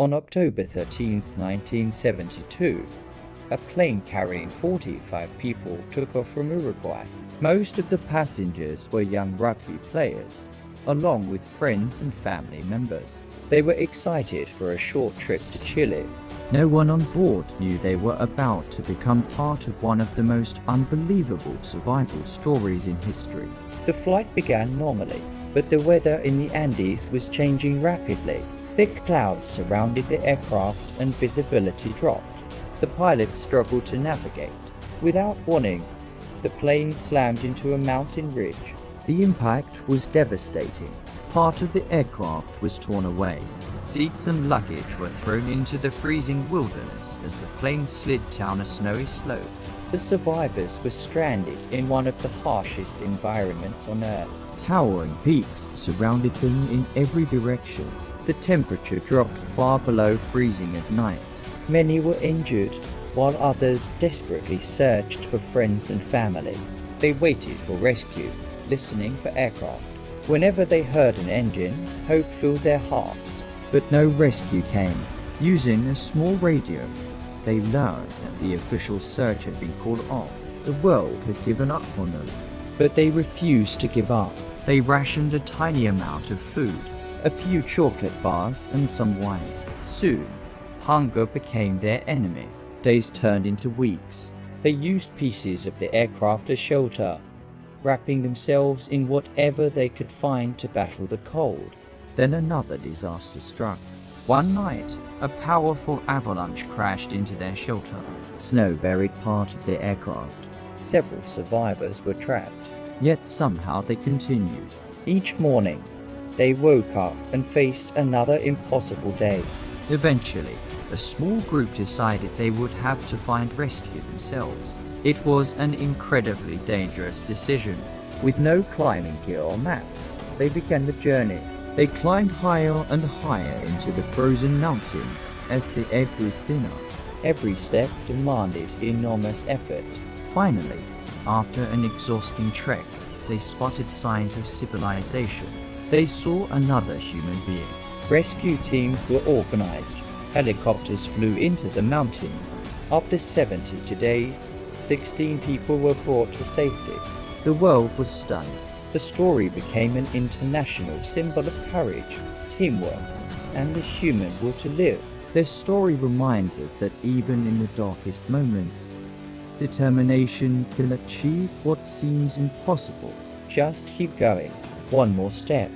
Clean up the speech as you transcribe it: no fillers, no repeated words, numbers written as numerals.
On October 13, 1972, a plane carrying 45 people took off from Uruguay. Most of the passengers were young rugby players, along with friends and family members. They were excited for a short trip to Chile. No one on board knew they were about to become part of one of the most unbelievable survival stories in history. The flight began normally, but the weather in the Andes was changing rapidly. Thick clouds surrounded the aircraft and visibility dropped. The pilots struggled to navigate. Without warning, the plane slammed into a mountain ridge. The impact was devastating. Part of the aircraft was torn away. Seats and luggage were thrown into the freezing wilderness as the plane slid down a snowy slope. The survivors were stranded in one of the harshest environments on Earth. Towering peaks surrounded them in every direction. The temperature dropped far below freezing at night. Many were injured, while others desperately searched for friends and family. They waited for rescue, listening for aircraft. Whenever they heard an engine, hope filled their hearts. But no rescue came. Using a small radio, they learned that the official search had been called off. The world had given up on them. But they refused to give up. They rationed a tiny amount of food, a few chocolate bars and some wine. Soon, hunger became their enemy. Days turned into weeks. They used pieces of the aircraft as shelter, wrapping themselves in whatever they could find to battle the cold. Then another disaster struck. One night, a powerful avalanche crashed into their shelter. Snow buried part of the aircraft. Several survivors were trapped, yet somehow they continued. Each morning, they woke up and faced another impossible day. Eventually, a small group decided they would have to find rescue themselves. It was an incredibly dangerous decision. With no climbing gear or maps, they began the journey. They climbed higher and higher into the frozen mountains as the air grew thinner. Every step demanded enormous effort. Finally, after an exhausting trek, they spotted signs of civilization. They saw another human being. Rescue teams were organized. Helicopters flew into the mountains. After 72 days, 16 people were brought to safety. The world was stunned. The story became an international symbol of courage, teamwork, and the human will to live. Their story reminds us that even in the darkest moments, determination can achieve what seems impossible. Just keep going. One more step,